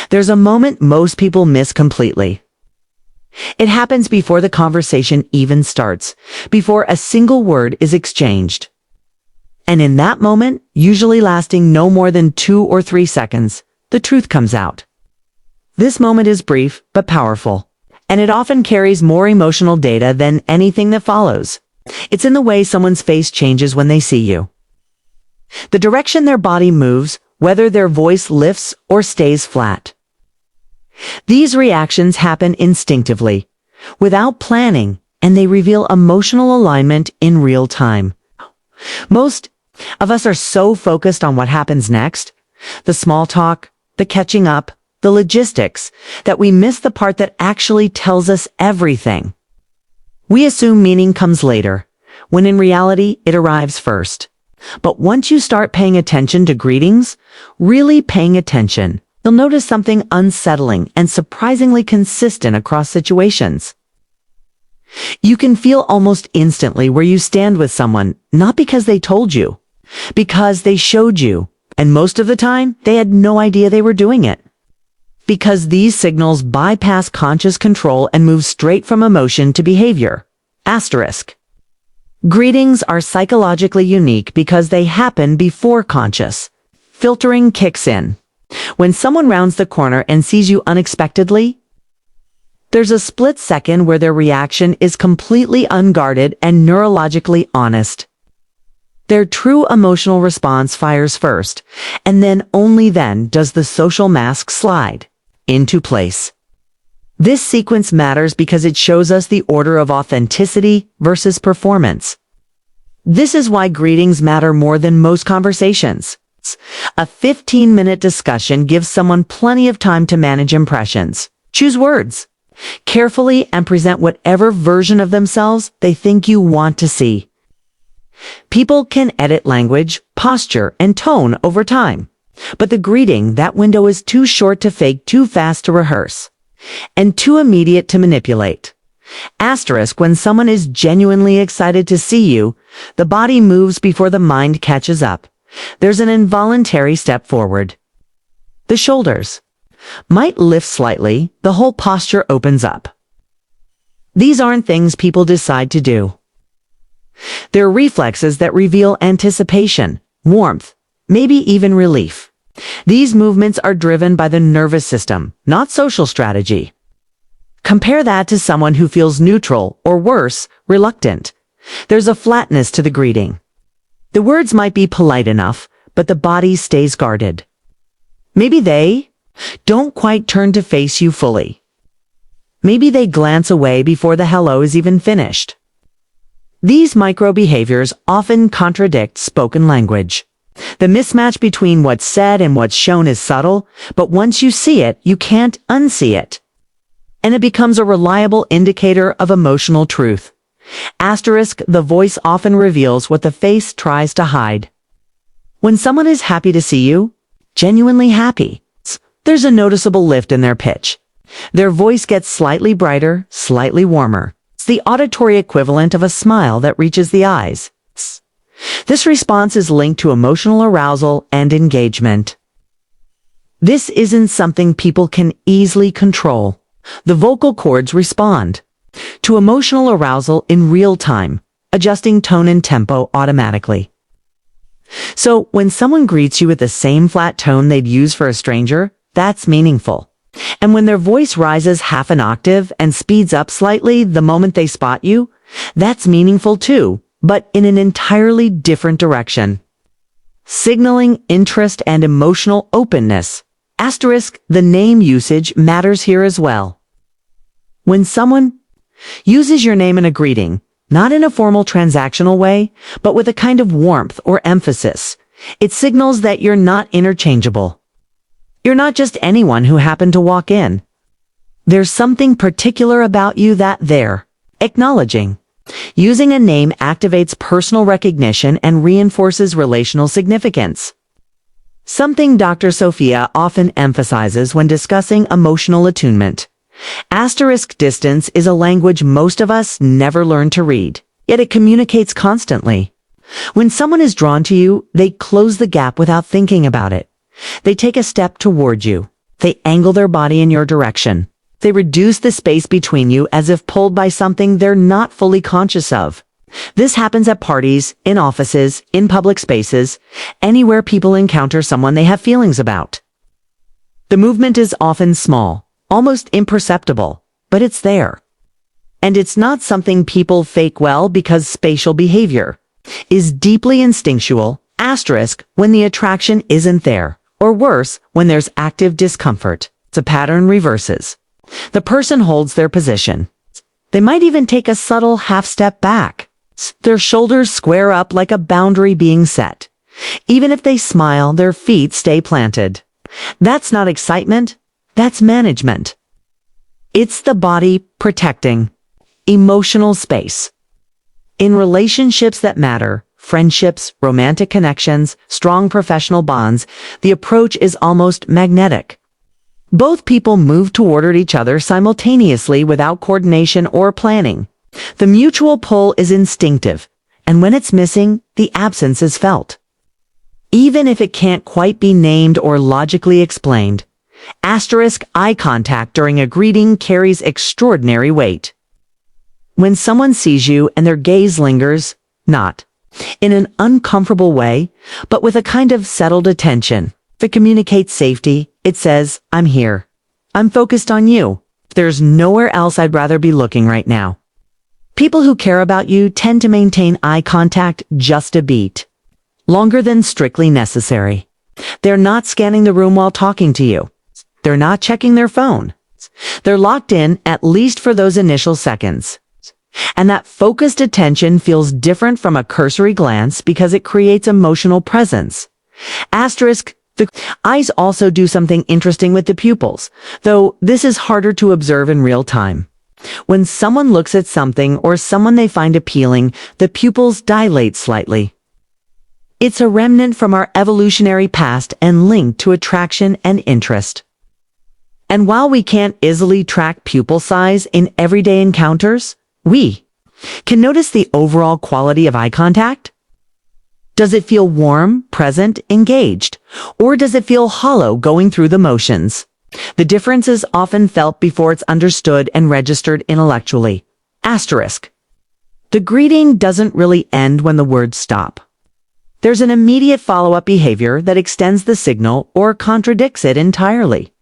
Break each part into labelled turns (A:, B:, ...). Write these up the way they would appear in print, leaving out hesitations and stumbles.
A: There's a moment most people miss completely. It happens before the conversation even starts, before a single word is exchanged. And in that moment, usually lasting no more than 2 or 3 seconds, the truth comes out. This moment is brief but powerful, and it often carries more emotional data than anything that follows. It's in the way someone's face changes when they see you. The direction their body moves, whether their voice lifts or stays flat. These reactions happen instinctively, without planning, and they reveal emotional alignment in real time. Most of us are so focused on what happens next, the small talk, the catching up, the logistics, that we miss the part that actually tells us everything. We assume meaning comes later, when in reality it arrives first. But once you start paying attention to greetings, really paying attention, you'll notice something unsettling and surprisingly consistent across situations. You can feel almost instantly where you stand with someone, not because they told you, because they showed you, and most of the time, they had no idea they were doing it. Because these signals bypass conscious control and move straight from emotion to behavior. Asterisk. Greetings are psychologically unique because they happen before conscious. Filtering kicks in. When someone rounds the corner and sees you unexpectedly, there's a split second where their reaction is completely unguarded and neurologically honest. Their true emotional response fires first, and then only then does the social mask slide into place. This sequence matters because it shows us the order of authenticity versus performance. This is why greetings matter more than most conversations. A 15-minute discussion gives someone plenty of time to manage impressions, choose words carefully, and present whatever version of themselves they think you want to see. People can edit language, posture, and tone over time, but the greeting, that window is too short to fake, too fast to rehearse, and too immediate to manipulate. Asterisk, when someone is genuinely excited to see you, the body moves before the mind catches up. There's an involuntary step forward. The shoulders might lift slightly, the whole posture opens up. These aren't things people decide to do. They're reflexes that reveal anticipation, warmth, maybe even relief. These movements are driven by the nervous system, not social strategy. Compare that to someone who feels neutral, or worse, reluctant. There's a flatness to the greeting. The words might be polite enough, but the body stays guarded. Maybe they don't quite turn to face you fully. Maybe they glance away before the hello is even finished. These micro behaviors often contradict spoken language. The mismatch between what's said and what's shown is subtle, but once you see it, you can't unsee it. And it becomes a reliable indicator of emotional truth. Asterisk, the voice often reveals what the face tries to hide. When someone is happy to see you, genuinely happy, there's a noticeable lift in their pitch. Their voice gets slightly brighter, slightly warmer. It's the auditory equivalent of a smile that reaches the eyes. This response is linked to emotional arousal and engagement. This isn't something people can easily control. The vocal cords respond to emotional arousal in real time, adjusting tone and tempo automatically. So when someone greets you with the same flat tone they'd use for a stranger, that's meaningful. And when their voice rises half an octave and speeds up slightly the moment they spot you, that's meaningful too, but in an entirely different direction. Signaling interest and emotional openness. Asterisk, the name usage matters here as well. When someone uses your name in a greeting, not in a formal transactional way, but with a kind of warmth or emphasis, it signals that you're not interchangeable. You're not just anyone who happened to walk in. There's something particular about you that they're acknowledging. Using a name activates personal recognition and reinforces relational significance. Something Dr. Sophia often emphasizes when discussing emotional attunement. Asterisk, distance is a language most of us never learn to read, yet it communicates constantly. When someone is drawn to you, they close the gap without thinking about it. They take a step toward you. They angle their body in your direction. They reduce the space between you as if pulled by something they're not fully conscious of. This happens at parties, in offices, in public spaces, anywhere people encounter someone they have feelings about. The movement is often small, almost imperceptible, but it's there. And it's not something people fake well because spatial behavior is deeply instinctual, when the attraction isn't there, or worse, when there's active discomfort. The pattern reverses. The person holds their position. They might even take a subtle half-step back. Their shoulders square up like a boundary being set. Even if they smile, their feet stay planted. That's not excitement, that's management. It's the body protecting emotional space. In relationships that matter, friendships, romantic connections, strong professional bonds, the approach is almost magnetic. Both people move toward each other simultaneously without coordination or planning. The mutual pull is instinctive, and when it's missing, the absence is felt. Even if it can't quite be named or logically explained, *eye contact during a greeting carries extraordinary weight. When someone sees you and their gaze lingers, not in an uncomfortable way, but with a kind of settled attention, it communicates safety. It says, I'm here. I'm focused on you. There's nowhere else I'd rather be looking right now. People who care about you tend to maintain eye contact just a beat longer than strictly necessary. They're not scanning the room while talking to you. They're not checking their phone. They're locked in, at least for those initial seconds. And that focused attention feels different from a cursory glance because it creates emotional presence. The eyes also do something interesting with the pupils, though this is harder to observe in real time. When someone looks at something or someone they find appealing, the pupils dilate slightly. It's a remnant from our evolutionary past and linked to attraction and interest. And while we can't easily track pupil size in everyday encounters, we can notice the overall quality of eye contact. Does it feel warm, present, engaged? Or does it feel hollow, going through the motions? The difference is often felt before it's understood and registered intellectually. The greeting doesn't really end when the words stop. There's an immediate follow-up behavior that extends the signal or contradicts it entirely.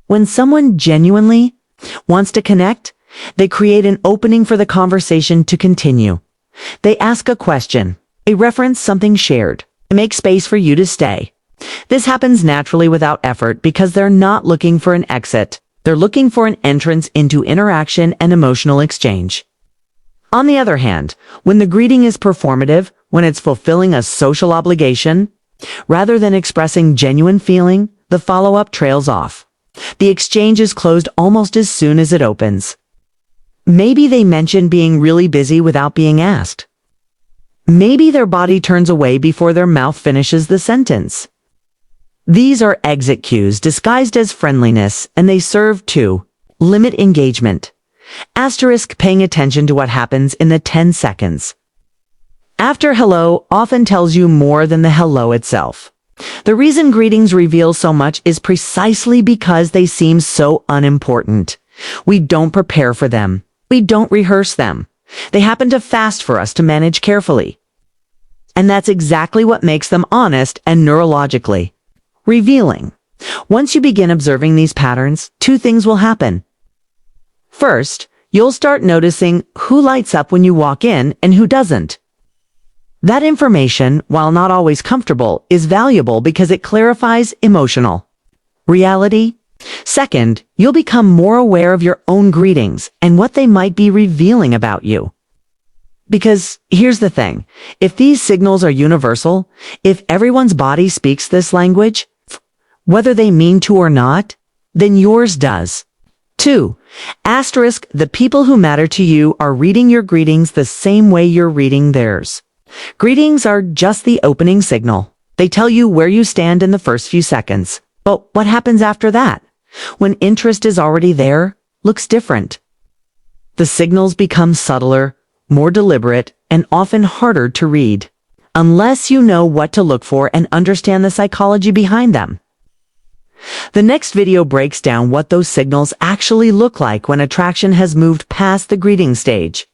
A: When someone genuinely wants to connect, they create an opening for the conversation to continue. They ask a question. They reference something shared. They make space for you to stay. This happens naturally without effort because they're not looking for an exit. They're looking for an entrance into interaction and emotional exchange. On the other hand, when the greeting is performative, when it's fulfilling a social obligation, rather than expressing genuine feeling, the follow-up trails off. The exchange is closed almost as soon as it opens. Maybe they mention being really busy without being asked. Maybe their body turns away before their mouth finishes the sentence. These are exit cues disguised as friendliness, and they serve to limit engagement. Paying attention to what happens in the 10 seconds. After hello often tells you more than the hello itself. The reason greetings reveal so much is precisely because they seem so unimportant. We don't prepare for them. We don't rehearse them. They happen to fast for us to manage carefully. And that's exactly what makes them honest and neurologically revealing. Once you begin observing these patterns, two things will happen. First, you'll start noticing who lights up when you walk in and who doesn't. That information, while not always comfortable, is valuable because it clarifies emotional reality. Second, you'll become more aware of your own greetings and what they might be revealing about you. Because here's the thing, if these signals are universal, if everyone's body speaks this language, whether they mean to or not, then yours does. 2. The people who matter to you are reading your greetings the same way you're reading theirs. Greetings are just the opening signal. They tell you where you stand in the first few seconds. But what happens after that? When interest is already there, looks different. The signals become subtler, more deliberate, and often harder to read, unless you know what to look for and understand the psychology behind them. The next video breaks down what those signals actually look like when attraction has moved past the greeting stage.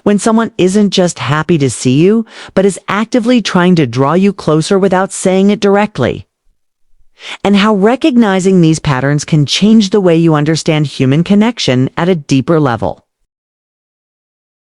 A: When someone isn't just happy to see you, but is actively trying to draw you closer without saying it directly. And how recognizing these patterns can change the way you understand human connection at a deeper level.